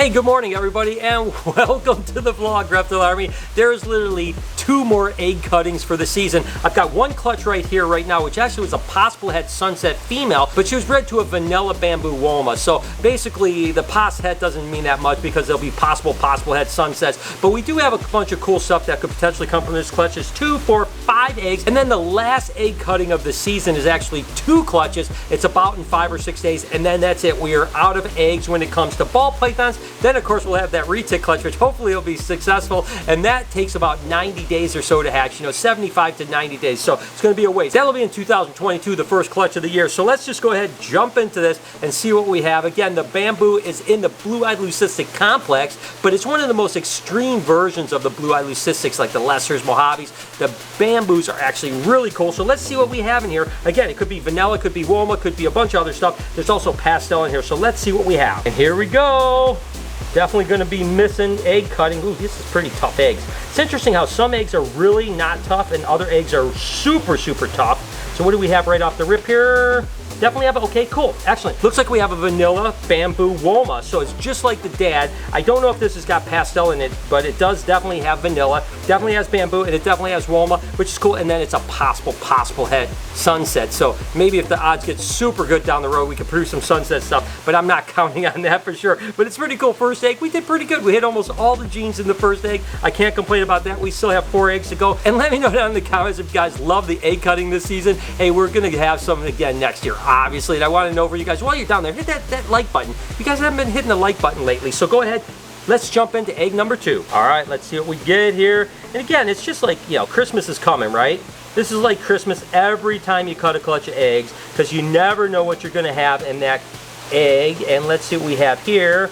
Hey, good morning everybody, and welcome to the vlog, Reptile Army. There's literally 2 more egg cuttings for the season. I've got one clutch right here right now, which actually was a possible head sunset female, but she was bred to a vanilla bamboo woma. So basically the pos head doesn't mean that much because there'll be possible head sunsets. But we do have a bunch of cool stuff that could potentially come from this clutch. It's 2, 4, 5 eggs, and then the last egg cutting of the season is actually 2 clutches. It's about in 5 or 6 days, and then that's it. We are out of eggs when it comes to ball pythons. Then of course we'll have that retic clutch, which hopefully will be successful, and that takes about 90 days or so to hatch, 75 to 90 days, so it's going to be a waste. That'll be in 2022, the first clutch of the year. So let's just go ahead, jump into this and see what we have. Again, the bamboo is in the blue-eyed leucistic complex, but it's one of the most extreme versions of the blue-eyed leucistics, like the Lessers, Mojaves. The bamboos are actually really cool, so let's see what we have in here. Again, it could be vanilla, could be woma, could be a bunch of other stuff. There's also pastel in here, so let's see what we have. And here we go. Definitely going to be missing egg cutting. Ooh, this is pretty tough eggs. It's interesting how some eggs are really not tough and other eggs are super tough. So what do we have right off the rip here? Definitely have it. Okay, cool. Excellent. Looks like we have a vanilla bamboo woma. So it's just like the dad. I don't know if this has got pastel in it, but it does definitely have vanilla. Definitely has bamboo, and it definitely has woma, which is cool. And then it's a possible head sunset. So maybe if the odds get super good down the road, we could produce some sunset stuff, but I'm not counting on that for sure. But it's pretty cool. First egg, we did pretty good. We hit almost all the genes in the first egg. I can't complain about that. We still have 4 eggs to go. And let me know down in the comments if you guys love the egg cutting this season. Hey, we're going to have some again next year, obviously. And I want to know for you guys, while you're down there, hit that like button. You guys haven't been hitting the like button lately, so go ahead. Let's jump into egg number 2. All right, let's see what we get here. And again, it's just like, Christmas is coming, right? This is like Christmas every time you cut a clutch of eggs, because you never know what you're going to have in that egg. And let's see what we have here.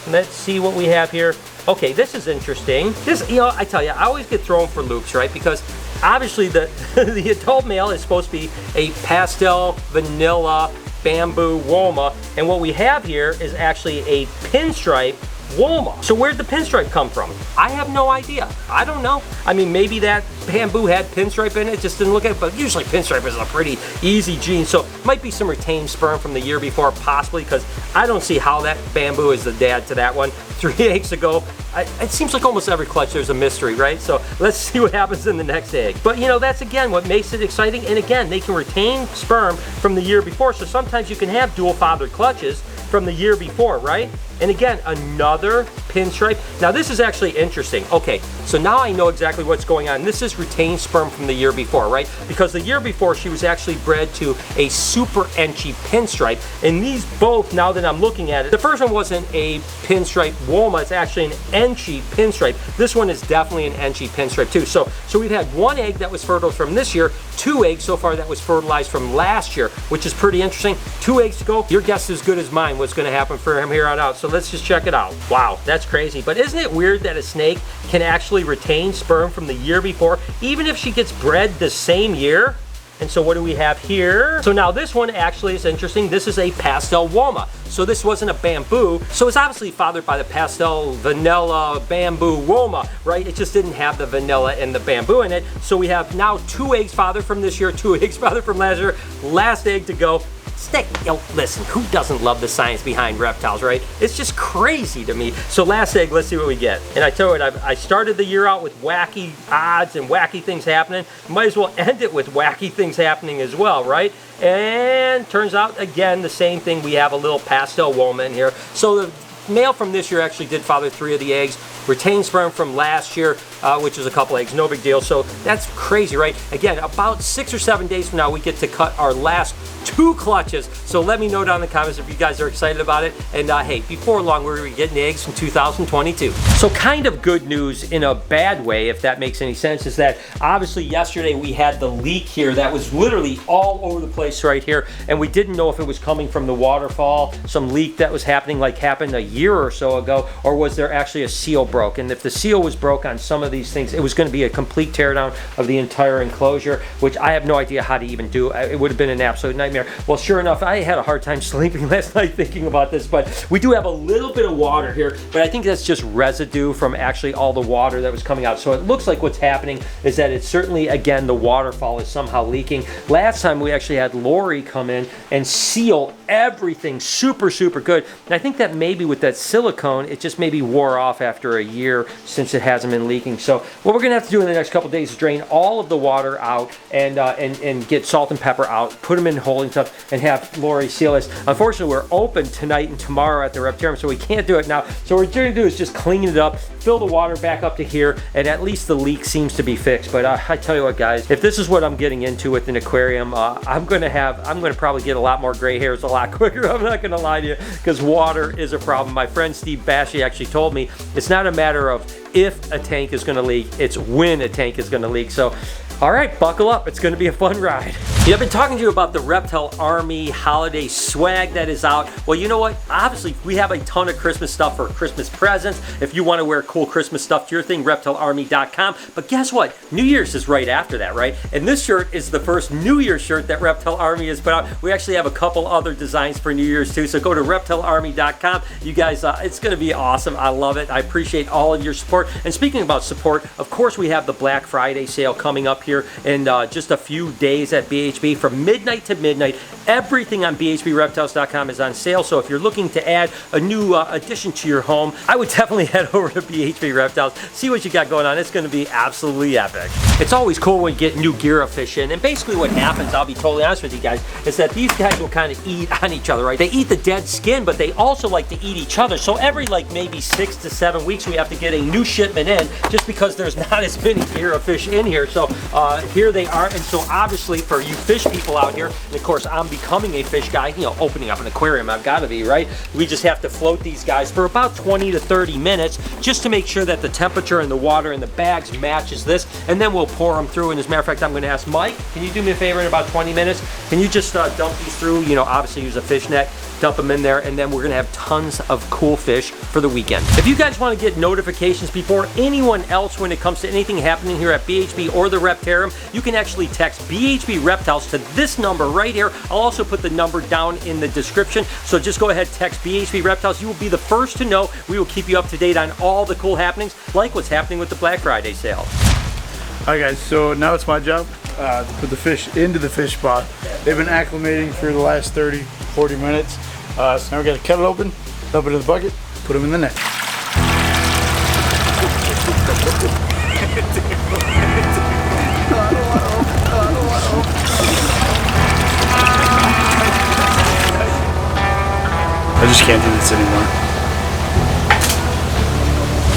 Let's see what we have here. Okay, this is interesting. This, I tell you, I always get thrown for loops, right? Because obviously the the adult male is supposed to be a pastel vanilla bamboo woma, and what we have here is actually a pinstripe woma. So where'd the pinstripe come from? I have no idea. I don't know. I mean, maybe that bamboo had pinstripe in it, just didn't look at it, but usually pinstripe is a pretty easy gene, so might be some retained sperm from the year before, possibly, because I don't see how that bamboo is the dad to that one. 3 eggs ago. It seems like almost every clutch there's a mystery, right? So let's see what happens in the next egg. But that's again what makes it exciting. And again, they can retain sperm from the year before. So sometimes you can have dual fathered clutches from the year before, right? And again, another pinstripe. Now this is actually interesting. Okay, so now I know exactly what's going on. This is retained sperm from the year before, right? Because the year before she was actually bred to a super enchy pinstripe. And these both, now that I'm looking at it, the first one wasn't a pinstripe woma, it's actually an enchy pinstripe. This one is definitely an enchy pinstripe too. So we've had 1 egg that was fertilized from this year, 2 eggs so far that was fertilized from last year, which is pretty interesting. 2 eggs to go. Your guess is as good as mine what's going to happen for him here on out. So let's just check it out. Wow, that's crazy. But isn't it weird that a snake can actually retain sperm from the year before, even if she gets bred the same year? And so what do we have here? So now this one actually is interesting. This is a pastel woma. So this wasn't a bamboo. So it's obviously fathered by the pastel vanilla bamboo woma, right? It just didn't have the vanilla and the bamboo in it. So we have now 2 eggs fathered from this year, 2 eggs fathered from last year. Last egg to go. Snake, listen, who doesn't love the science behind reptiles, right? It's just crazy to me. So last egg, let's see what we get. And I tell you what, I started the year out with wacky odds and wacky things happening. Might as well end it with wacky things happening as well, right? And turns out, again, the same thing. We have a little pastel woma in here. So the male from this year actually did father 3 of the eggs. Retained sperm from last year, which is a couple eggs, no big deal. So that's crazy, right? Again, about 6 or 7 days from now, we get to cut our last 2 clutches. So let me know down in the comments if you guys are excited about it. And hey, before long, we're getting eggs in 2022. So kind of good news in a bad way, if that makes any sense, is that obviously yesterday we had the leak here that was literally all over the place right here. And we didn't know if it was coming from the waterfall, some leak that was happening, like happened a year or so ago, or was there actually a seal broke? And if the seal was broke on some of these things, it was going to be a complete teardown of the entire enclosure, which I have no idea how to even do. It would have been an absolute nightmare. Well, sure enough, I had a hard time sleeping last night thinking about this, but we do have a little bit of water here, but I think that's just residue from actually all the water that was coming out. So it looks like what's happening is that it's certainly, again, the waterfall is somehow leaking. Last time we actually had Lori come in and seal everything super good. And I think that maybe with that silicone, it just maybe wore off after a year since it hasn't been leaking. So what we're gonna have to do in the next couple days is drain all of the water out and get salt and pepper out, put them in holding stuff, and have Lori seal this. Unfortunately, we're open tonight and tomorrow at the Reptarium, so we can't do it now. So what we're going to do is just clean it up, fill the water back up to here, and at least the leak seems to be fixed. But I tell you what, guys, if this is what I'm getting into with an aquarium, I'm going to probably get a lot more gray hairs a lot quicker. I'm not going to lie to you, because water is a problem. My friend Steve Bashy actually told me it's not a matter of if a tank is going to leak, it's when a tank is going to leak. So all right, buckle up. It's going to be a fun ride. Yeah, I've been talking to you about the Reptile Army holiday swag that is out. Well, you know what? Obviously, we have a ton of Christmas stuff for Christmas presents. If you want to wear cool Christmas stuff to your thing, reptilearmy.com. But guess what? New Year's is right after that, right? And this shirt is the first New Year's shirt that Reptile Army has put out. We actually have a couple other designs for New Year's too. So go to reptilearmy.com. You guys, it's going to be awesome. I love it. I appreciate all of your support. And speaking about support, of course, we have the Black Friday sale coming up here in just a few days at BHB from midnight to midnight. Everything on bhbreptiles.com is on sale. So if you're looking to add a new addition to your home, I would definitely head over to BHB Reptiles, see what you got going on. It's going to be absolutely epic. It's always cool when you get new gear a fish in. And basically what happens, I'll be totally honest with you guys, is that these guys will kind of eat on each other, right? They eat the dead skin, but they also like to eat each other. So every like maybe 6 to 7 weeks, we have to get a new shipment in just because there's not as many gear of fish in here. So here they are. And so obviously for you fish people out here, and of course I'm becoming a fish guy, you know, opening up an aquarium, I've got to be, right? We just have to float these guys for about 20 to 30 minutes just to make sure that the temperature and the water in the bags matches this, and then we'll pour them through. And as a matter of fact, I'm going to ask Mike, can you do me a favor in about 20 minutes? Can you just dump these through, you know, obviously use a fish net, dump them in there, and then we're going to have tons of cool fish for the weekend. If you guys want to get notifications before anyone else when it comes to anything happening here at BHB or the Reptarium, you can actually text BHB Reptiles to this number right here. I'll also put the number down in the description. So just go ahead, text BHB Reptiles. You will be the first to know. We will keep you up to date on all the cool happenings, like what's happening with the Black Friday sale. Alright guys, so now it's my job to put the fish into the fish pot. They've been acclimating for the last 30-40 minutes. So now we got to cut it open, dump it in the bucket, put them in the net. I just can't do this anymore.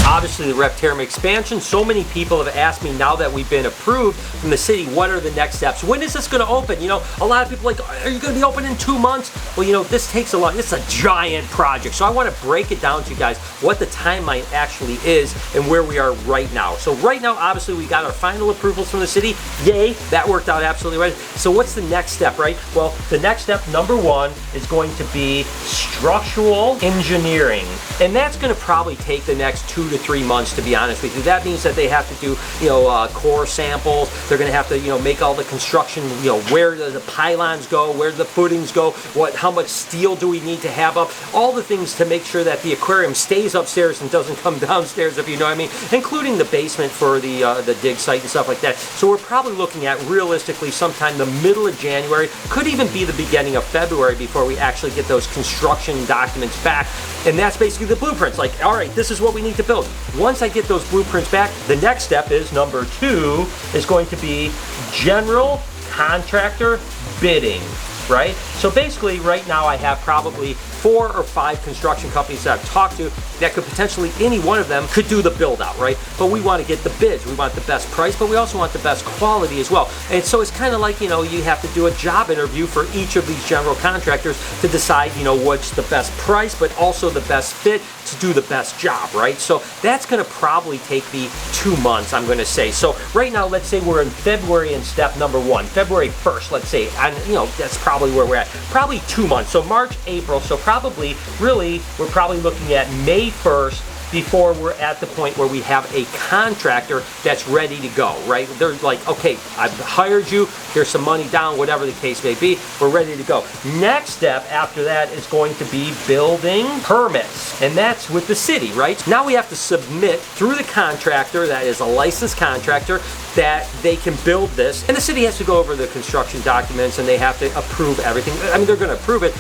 Obviously the Reptarium expansion, so many people have asked me now that we've been approved from the city, what are the next steps? When is this going to open? You know, a lot of people are like, are you going to be open in 2 months? Well, you know, this takes a lot. It's a giant project. So I want to break it down to you guys what the timeline actually is and where we are right now. So right now, obviously, we got our final approvals from the city. Yay, that worked out absolutely right. So what's the next step, right? Well, the next step, number one, is going to be structural engineering. And that's going to probably take the next 2 to 3 months, to be honest with you. That means that they have to do, you know, core samples. They're going to have to, you know, make all the construction, you know, where do the pylons go, where do the footings go, how much steel do we need to have up, all the things to make sure that the aquarium stays upstairs and doesn't come downstairs, if you know what I mean, including the basement for the dig site and stuff like that. So we're probably looking at realistically sometime the middle of January, could even be the beginning of February before we actually get those construction documents back. And that's basically the blueprints. Like, all right, this is what we need to build. Once I get those blueprints back, the next step is, number 2, is going to be general contractor bidding, right? So basically right now I have probably 4 or 5 construction companies that I've talked to that could potentially, any one of them could do the build out, right? But we want to get the bids, we want the best price, but we also want the best quality as well. And so it's kind of like, you know, you have to do a job interview for each of these general contractors to decide, you know, what's the best price, but also the best fit to do the best job, right? So that's going to probably take me 2 months, I'm going to say. So right now, let's say we're in February in step number 1, February 1st, let's say, and you know, that's probably where we're at. Probably 2 months. So March, April, so probably, really, we're probably looking at May 1st before we're at the point where we have a contractor that's ready to go, right? They're like, okay, I've hired you, here's some money down, whatever the case may be, we're ready to go. Next step after that is going to be building permits, and that's with the city, right? Now we have to submit through the contractor, that is a licensed contractor, that they can build this, and the city has to go over the construction documents and they have to approve everything. I mean, they're going to approve it,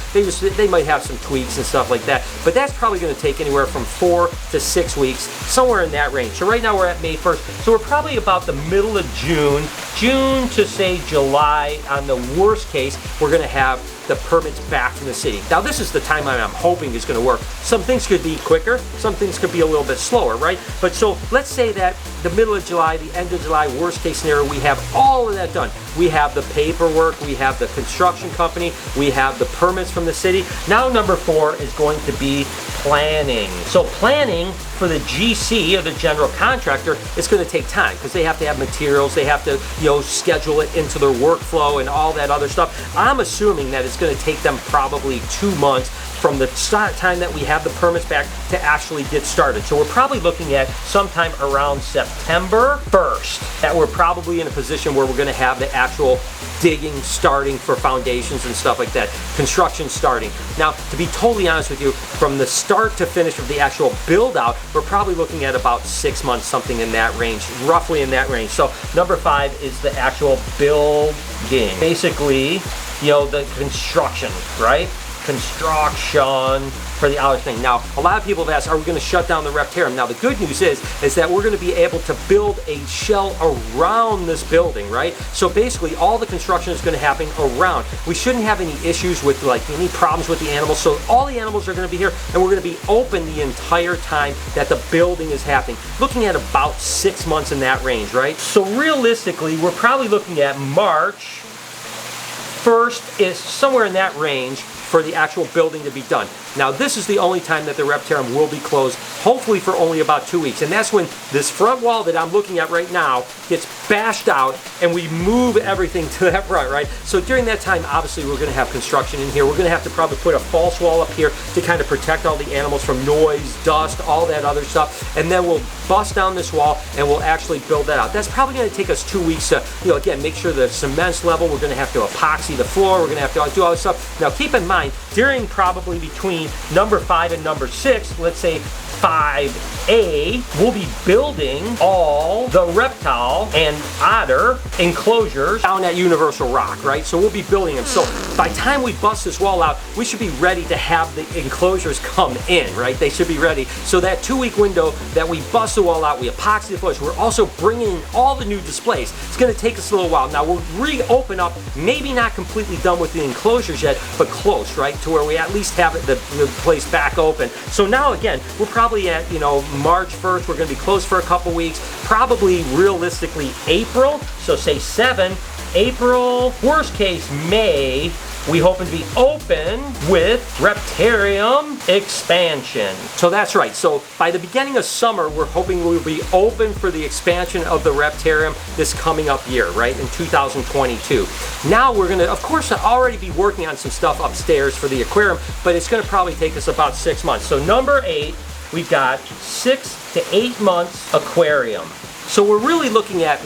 they might have some tweaks and stuff like that, but that's probably going to take anywhere from 4 to 6 weeks, somewhere in that range. So right now we're at May 1st, so we're probably about the middle of June to say July. On the worst case, we're going to have the permits back from the city. Now this is the timeline I'm hoping is going to work. Some things could be quicker, some things could be a little bit slower, right? But so let's say that the middle of July, the end of July, worst case scenario, we have all of that done. We have the paperwork, we have the construction company, we have the permits from the city. Now number 4 is going to be planning. So planning for the GC, or the general contractor, is going to take time because they have to have materials, they have to, you know, schedule it into their workflow and all that other stuff. I'm assuming that it's going to take them probably 2 months from the time that we have the permits back to actually get started. So we're probably looking at sometime around September 1st that we're probably in a position where we're going to have the actual digging starting for foundations and stuff like that, construction starting. Now, to be totally honest with you, from the start to finish of the actual build out, we're probably looking at about 6 months, something in that range, roughly in that range. So number 5 is the actual building. Basically, you know, the construction, right? Construction for the outer thing. Now, a lot of people have asked, are we going to shut down the Reptarium? Now, the good news is that we're going to be able to build a shell around this building, right? So basically, all the construction is going to happen around. We shouldn't have any issues with, like, any problems with the animals. So all the animals are going to be here, and we're going to be open the entire time that the building is happening. Looking at about 6 months in that range, right? So realistically, we're probably looking at March 1st is somewhere in that range for the actual building to be done. Now this is the only time that the Reptarium will be closed, hopefully for only about 2 weeks, and that's when this front wall that I'm looking at right now gets bashed out and we move everything to that front, right? So during that time, obviously we're going to have construction in here. We're going to have to probably put a false wall up here to kind of protect all the animals from noise, dust, all that other stuff, and then we'll bust down this wall and we'll actually build that out. That's probably going to take us 2 weeks to, you know, again, make sure the cement's level. We're going to have to epoxy the floor. We're going to have to do all this stuff. Now keep in mind, during probably between number 5 and number 6, let's say 5A, we'll be building all the reptile and otter enclosures down at Universal Rock, right? So we'll be building them. So by the time we bust this wall out, we should be ready to have the enclosures come in, right? They should be ready. So that 2-week window that we bust the wall out, we epoxy the floors, we're also bringing in all the new displays. It's going to take us a little while. Now we'll reopen up, maybe not completely done with the enclosures yet, but close, right? To where we at least have the place back open. So now again, we're probably at, you know, March 1st, we're going to be closed for a couple weeks, probably realistically April, so say 7, April, worst case May, we hope to be open with Reptarium expansion. So that's right, so by the beginning of summer, we're hoping we'll be open for the expansion of the Reptarium this coming up year, right, in 2022. Now we're gonna, of course, already be working on some stuff upstairs for the aquarium, but it's gonna probably take us about 6 months. So number 8, we've got 6 to 8 months aquarium. So we're really looking at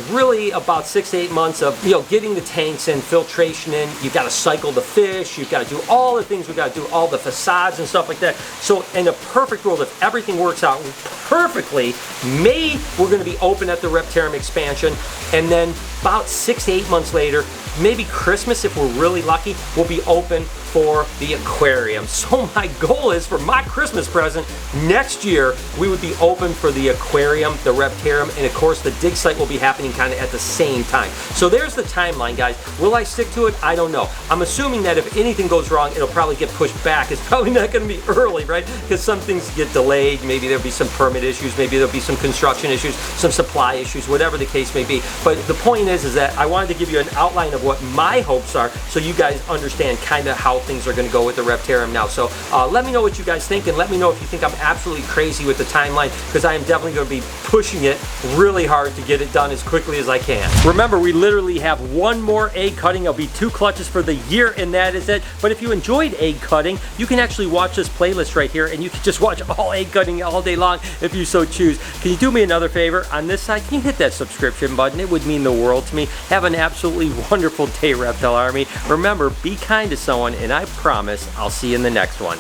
about 6 to 8 months of, you know, getting the tanks in, filtration in. You've got to cycle the fish. You've got to do all the things. We've got to do all the facades and stuff like that. So in a perfect world, if everything works out perfectly, May we're going to be open at the Reptarium expansion, and then about 6 to 8 months later, maybe Christmas if we're really lucky, we'll be open for the aquarium. So my goal is, for my Christmas present next year, we would be open for the aquarium, the Reptarium, and of course the dig site will be happening kind of at the same time. So there's the timeline, guys. Will I stick to it? I don't know. I'm assuming that if anything goes wrong, it'll probably get pushed back. It's probably not going to be early, right? Because some things get delayed. Maybe there'll be some permit issues. Maybe there'll be some construction issues, some supply issues, whatever the case may be. But the point is that I wanted to give you an outline of what my hopes are, so you guys understand kind of how things are going to go with the Reptarium now. So let me know what you guys think, and let me know if you think I'm absolutely crazy with the timeline, because I am definitely going to be pushing it really really hard to get it done as quickly as I can. Remember, we literally have one more egg cutting. It'll be 2 clutches for the year, and that is it. But if you enjoyed egg cutting, you can actually watch this playlist right here, and you can just watch all egg cutting all day long if you so choose. Can you do me another favor? On this side, can you hit that subscription button? It would mean the world to me. Have an absolutely wonderful day, Reptile Army. Remember, be kind to someone, and I promise I'll see you in the next one.